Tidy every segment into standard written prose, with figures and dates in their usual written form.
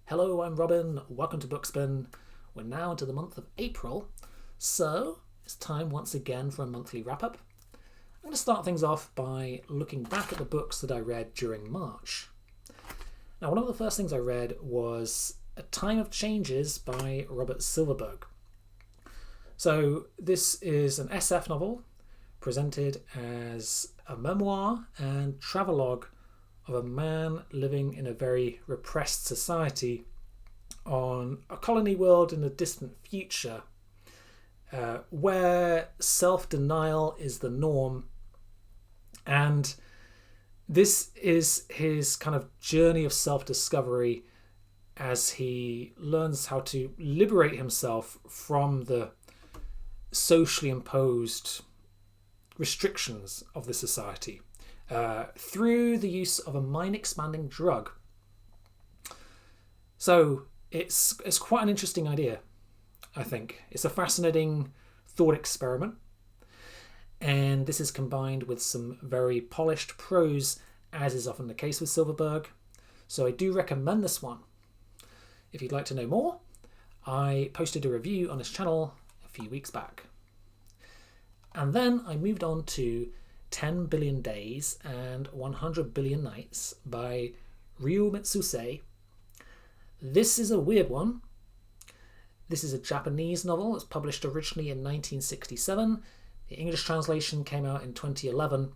Hello, I'm Robin. Welcome to Bookspin. We're now into the month of April, so it's time once again for a monthly wrap-up. I'm going to start things off by looking back at the books that I read during March. Now, one of the first things I read was A Time of Changes by Robert Silverberg. So this is an SF novel presented as a memoir and travelogue of a man living in a very repressed society on a colony world in a distant future, where self-denial is the norm. And this is his kind of journey of self-discovery as he learns how to liberate himself from the socially imposed restrictions of the society through the use of a mind-expanding drug. So it's quite an interesting idea, I think. It's a fascinating thought experiment, and this is combined with some very polished prose, as is often the case with Silverberg. So I do recommend this one. If you'd like to know more, I posted a review on his channel a few weeks back. And then I moved on to 10 Billion Days and 100 Billion Nights by Ryo Mitsuse. This is a weird one. This is a Japanese novel. It's published originally in 1967. The English translation came out in 2011.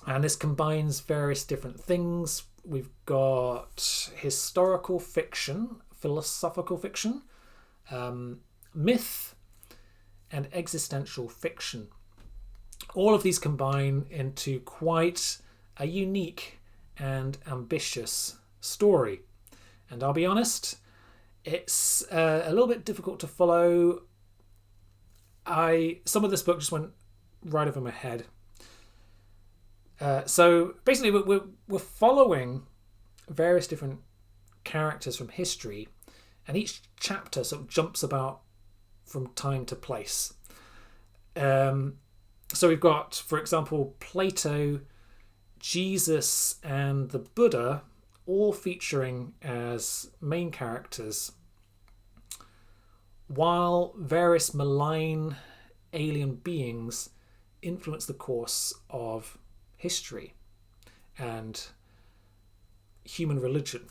And this combines various different things. We've got historical fiction, philosophical fiction, myth, and existential fiction. All of these combine into quite a unique and ambitious story. And I'll be honest, it's a little bit difficult to follow. Some of this book just went right over my head. So basically we're following various different characters from history, and each chapter sort of jumps about from time to place. So we've got, for example, Plato, Jesus, and the Buddha all featuring as main characters, while various malign alien beings influence the course of history and human religion,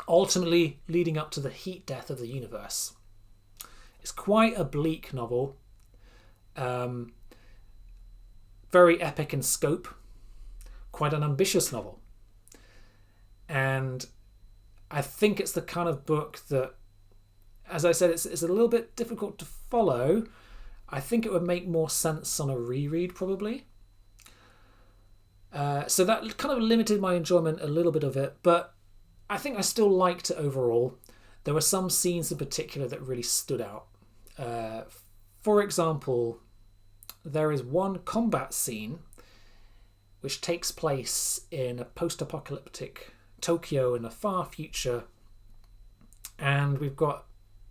ultimately leading up to the heat death of the universe. It's quite a bleak novel, very epic in scope, quite an ambitious novel. And I think it's the kind of book that, as I said, it's a little bit difficult to follow. I think it would make more sense on a reread, probably. So that kind of limited my enjoyment a little bit of it, but I think I still liked it overall. There were some scenes in particular that really stood out. For example, there is one combat scene which takes place in a post-apocalyptic Tokyo in the far future, and we've got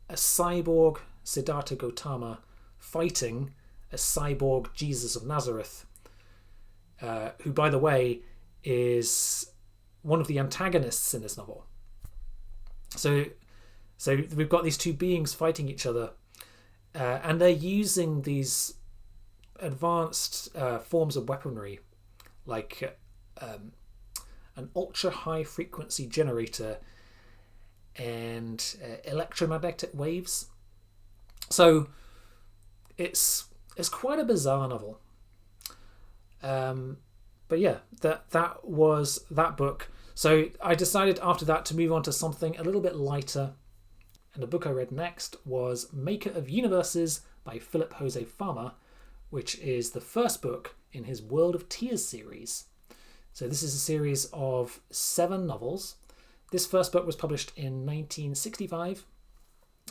a cyborg Siddhartha Gautama fighting a cyborg Jesus of Nazareth, who, by the way, is one of the antagonists in this novel. So we've got these two beings fighting each other, and they're using these advanced forms of weaponry, like an ultra high frequency generator and electromagnetic waves. So it's quite a bizarre novel. But yeah, that was that book. So I decided after that to move on to something a little bit lighter. And the book I read next was Maker of Universes by Philip Jose Farmer, which is the first book in his World of Tears series. So this is a series of 7 novels. This first book was published in 1965,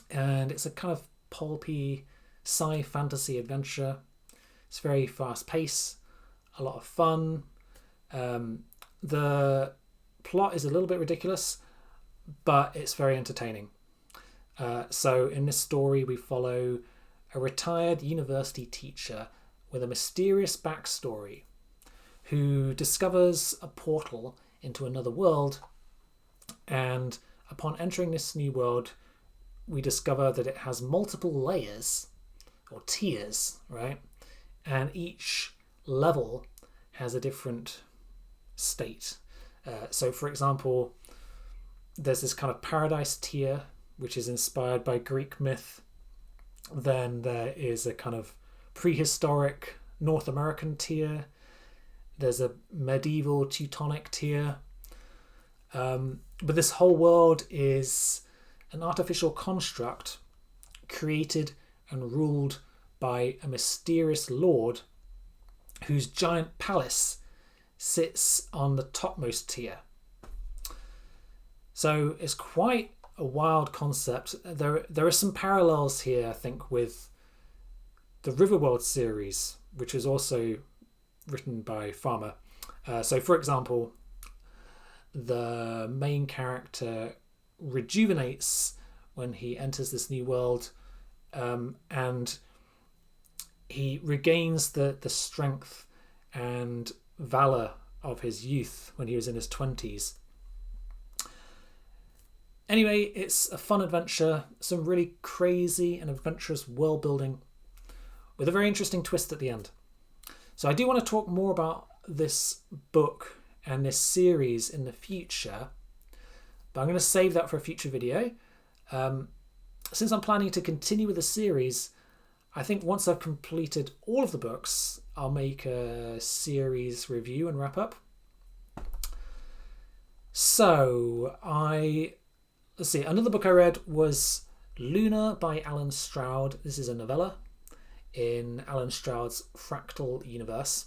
and it's a kind of pulpy sci-fantasy adventure. It's very fast-paced, a lot of fun. The plot is a little bit ridiculous, but it's very entertaining. So in this story, we follow a retired university teacher with a mysterious backstory who discovers a portal into another world and upon entering this new world, we discover that it has multiple layers or tiers, right? And each level has a different state. So, for example, there's this kind of paradise tier, which is inspired by Greek myth. Then there is a kind of prehistoric North American tier. There's a medieval Teutonic tier. But this whole world is an artificial construct created and ruled by a mysterious lord whose giant palace sits on the topmost tier. So it's quite a wild concept. There are some parallels here, I think, with the Riverworld series, which was also written by Farmer. So, for example, the main character rejuvenates when he enters this new world, and he regains the strength and valor of his youth when he was in his 20s. Anyway, it's a fun adventure, some really crazy and adventurous world building with a very interesting twist at the end. So I do want to talk more about this book and this series in the future, but I'm going to save that for a future video. Since I'm planning to continue with the series, I think once I've completed all of the books, I'll make a series review and wrap up. So let's see, another book I read was Luna by Alan Stroud. This is a novella in Alan Stroud's Fractal Universe.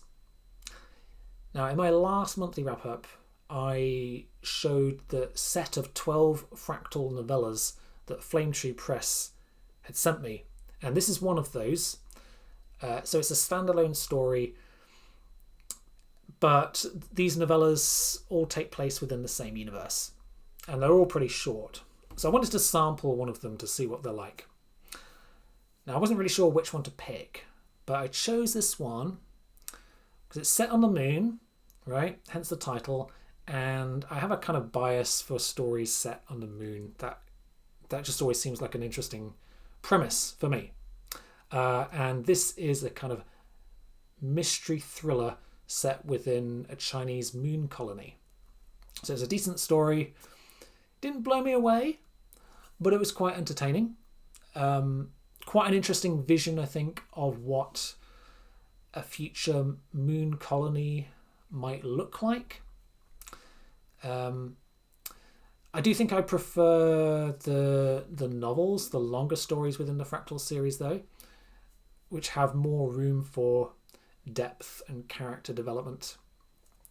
Now, in my last monthly wrap-up, I showed the set of 12 Fractal novellas that Flametree Press had sent me. And this is one of those. So it's a standalone story, but these novellas all take place within the same universe. And they're all pretty short. So I wanted to sample one of them to see what they're like. Now, I wasn't really sure which one to pick, but I chose this one because it's set on the moon, right? Hence the title. And I have a kind of bias for stories set on the moon. That just always seems like an interesting premise for me. And this is a kind of mystery thriller set within a Chinese moon colony. So it's a decent story. Didn't blow me away, but it was quite entertaining. Quite an interesting vision, I think, of what a future moon colony might look like. I do think I prefer the novels, the longer stories within the Fractal series, though, which have more room for depth and character development.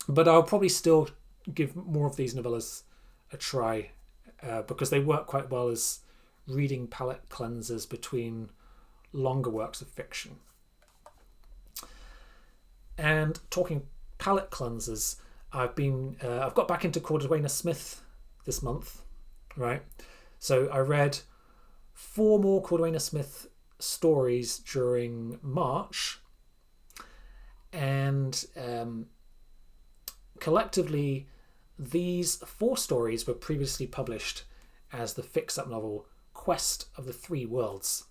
But I'll probably still give more of these novellas a try because they work quite well as reading palette cleansers between longer works of fiction. And talking palette cleansers, I've got back into Cordwainer Smith this month, right? So I read 4 more Cordwainer Smith stories during March, and collectively these 4 stories were previously published as the fix-up novel Quest of the Three Worlds,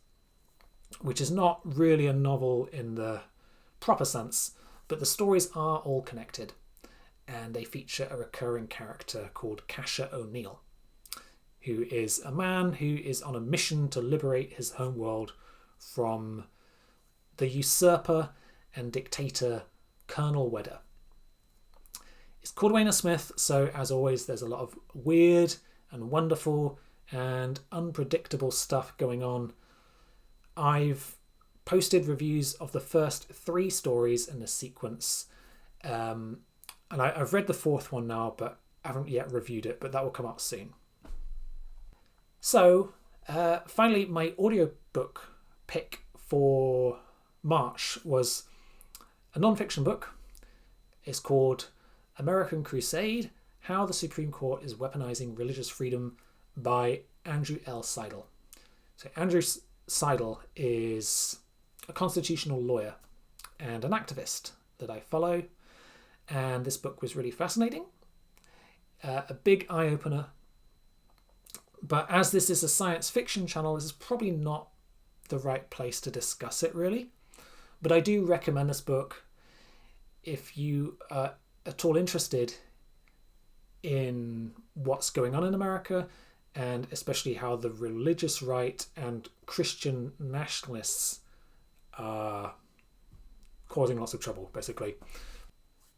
which is not really a novel in the proper sense, but the stories are all connected, and they feature a recurring character called Kasha O'Neill, who is a man who is on a mission to liberate his home world from the usurper and dictator Colonel Wedder. It's Cordwainer Smith, so as always there's a lot of weird and wonderful and unpredictable stuff going on. I've posted reviews of the first 3 stories in the sequence, and I've read the 4th one now, but I haven't yet reviewed it, but that will come out soon. So, finally, my audiobook pick for March was a non-fiction book. It's called American Crusade: How the Supreme Court is Weaponizing Religious Freedom by Andrew L. Seidel. So Andrew Seidel is a constitutional lawyer and an activist that I follow, and this book was really fascinating. A big eye-opener, But as this is a science fiction channel, this is probably not the right place to discuss it, really. But I do recommend this book if you are at all interested in what's going on in America, and especially how the religious right and Christian nationalists are causing lots of trouble, basically.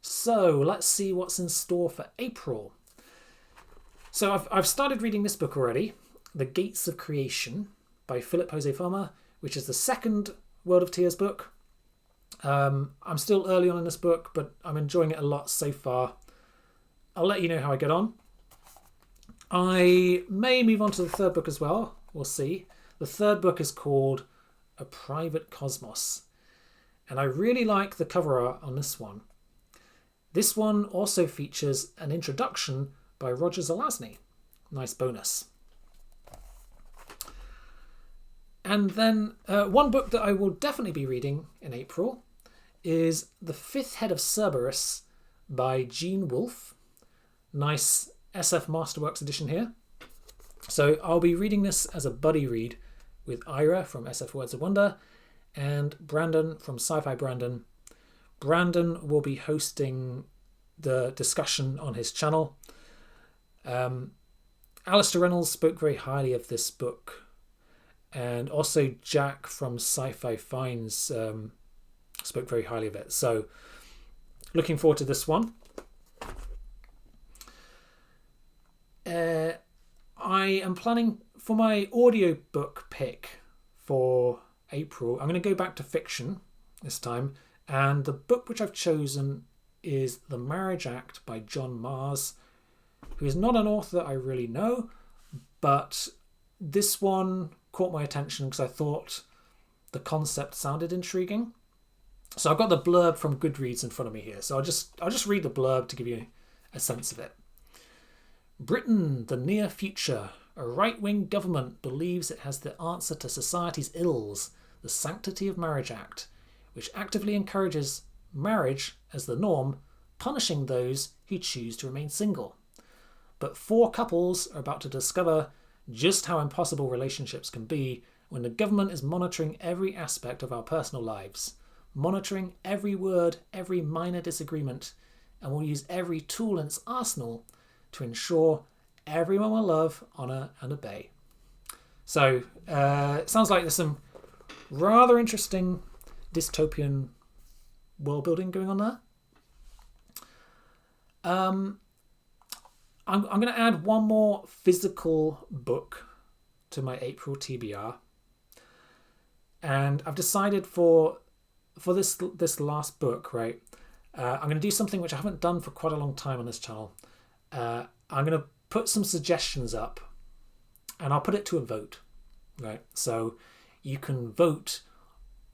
So let's see what's in store for April. So I've started reading this book already, The Gates of Creation by Philip Jose Farmer, which is the second World of Tears book. I'm still early on in this book, but I'm enjoying it a lot so far. I'll let you know how I get on. I may move on to the third book as well. We'll see. The third book is called A Private Cosmos, and I really like the cover art on this one. This one also features an introduction by Roger Zelazny. Nice bonus. And then one book that I will definitely be reading in April is The Fifth Head of Cerberus by Gene Wolfe. Nice SF Masterworks edition here. So I'll be reading this as a buddy read with Ira from SF Words of Wonder and Brandon from Sci-Fi Brandon. Brandon will be hosting the discussion on his channel. Alistair Reynolds spoke very highly of this book, and also Jack from Sci-Fi Finds spoke very highly of it. So looking forward to this one. I am planning for my audiobook pick for April. I'm going to go back to fiction this time, and the book which I've chosen is The Marriage Act by John Mars, who is not an author I really know, but this one caught my attention because I thought the concept sounded intriguing. So I've got the blurb from Goodreads in front of me here, so I'll just read the blurb to give you a sense of it. Britain, the near future. A right-wing government believes it has the answer to society's ills, the Sanctity of Marriage Act, which actively encourages marriage as the norm, punishing those who choose to remain single. But 4 couples are about to discover just how impossible relationships can be when the government is monitoring every aspect of our personal lives, monitoring every word, every minor disagreement, and will use every tool in its arsenal to ensure everyone will love, honour and obey. So it sounds like there's some rather interesting dystopian world building going on there. I'm going to add one more physical book to my April TBR, and I've decided for this last book, right? I'm going to do something which I haven't done for quite a long time on this channel. I'm going to put some suggestions up, and I'll put it to a vote, right? So you can vote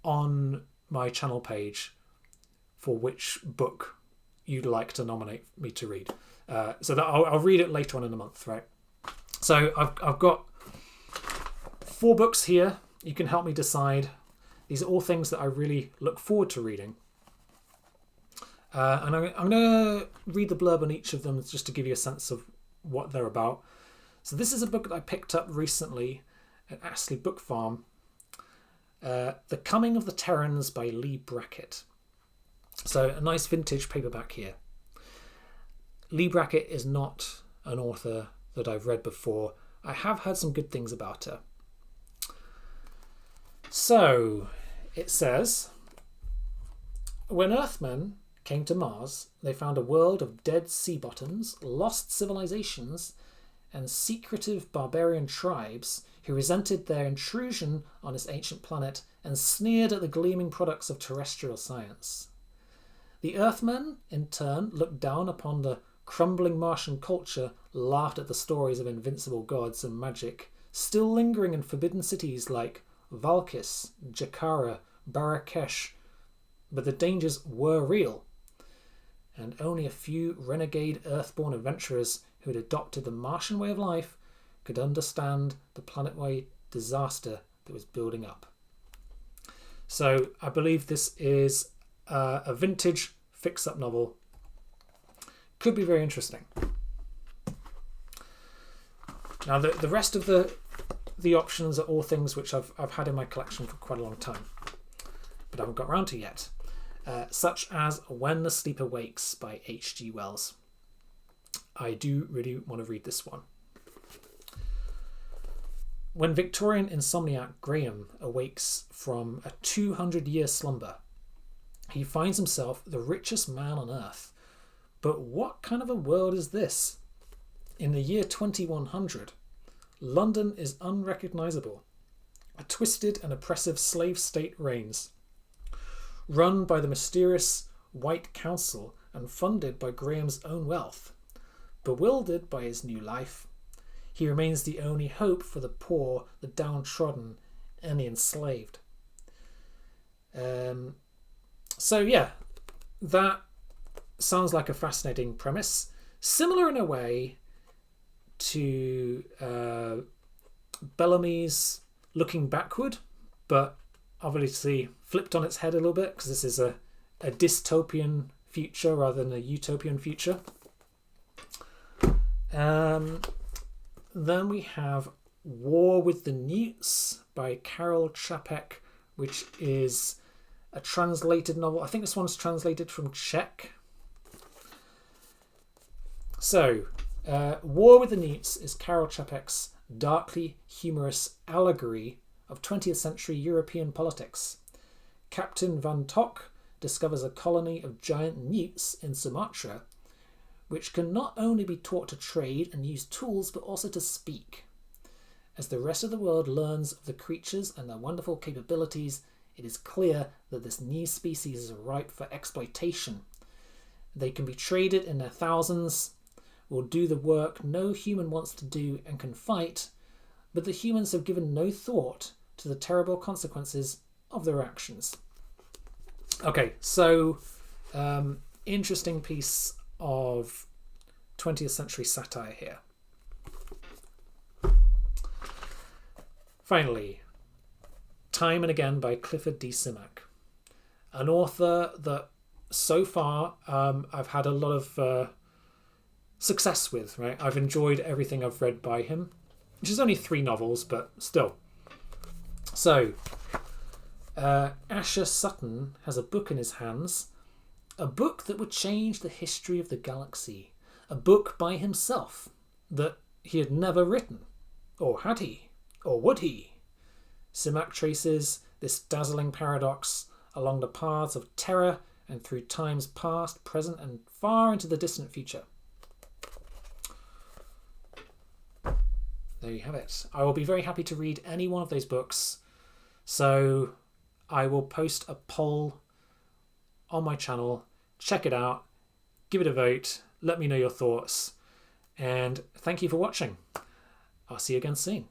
on my channel page for which book you'd like to nominate me to read. So that I'll read it later on in the month, right? So I've got 4 books here. You can help me decide. These are all things that I really look forward to reading. And I'm going to read the blurb on each of them just to give you a sense of what they're about. So this is a book that I picked up recently at Astley Book Farm. The Coming of the Terrans by Lee Brackett. So a nice vintage paperback here. Lee Brackett is not an author that I've read before. I have heard some good things about her. So it says, when Earthmen came to Mars, they found a world of dead sea bottoms, lost civilizations, and secretive barbarian tribes who resented their intrusion on this ancient planet and sneered at the gleaming products of terrestrial science. The Earthmen, in turn, looked down upon the crumbling Martian culture, laughed at the stories of invincible gods and magic, still lingering in forbidden cities like Valkis, Jakara, Barrakesh, but the dangers were real, and only a few renegade Earthborn adventurers who had adopted the Martian way of life could understand the planet-wide disaster that was building up. So I believe this is a vintage fix-up novel. Could be very interesting. Now, the rest of the options are all things which I've had in my collection for quite a long time, but I haven't got around to yet, such as When the Sleeper Wakes by H.G. Wells. I do really want to read this one. When Victorian insomniac Graham awakes from a 200-year slumber, he finds himself the richest man on earth. But what kind of a world is this? In the year 2100, London is unrecognisable. A twisted and oppressive slave state reigns, run by the mysterious White Council and funded by Graham's own wealth. Bewildered by his new life, he remains the only hope for the poor, the downtrodden, and the enslaved. So yeah, that sounds like a fascinating premise. Similar in a way to Bellamy's Looking Backward, but obviously flipped on its head a little bit, because this is a dystopian future rather than a utopian future. Then we have War with the Newts by Karel Čapek, which is a translated novel. I think this one's translated from Czech. So, War with the Newts is Karel Čapek's darkly humorous allegory of 20th century European politics. Captain Van Tok discovers a colony of giant newts in Sumatra, which can not only be taught to trade and use tools, but also to speak. As the rest of the world learns of the creatures and their wonderful capabilities, it is clear that this new species is ripe for exploitation. They can be traded in their thousands, will do the work no human wants to do, and can fight, but the humans have given no thought to the terrible consequences of their actions. Okay, so interesting piece of 20th century satire here. Finally, Time and Again by Clifford D. Simak, an author that so far I've had a lot of success with, right? I've enjoyed everything I've read by him, which is only 3 novels, but still. So, Asher Sutton has a book in his hands, a book that would change the history of the galaxy, a book by himself that he had never written. Or had he? Or would he? Simak traces this dazzling paradox along the paths of terror and through times past, present, and far into the distant future. There you have it. I will be very happy to read any one of those books, so I will post a poll on my channel. Check it out, give it a vote, let me know your thoughts, and thank you for watching. I'll see you again soon.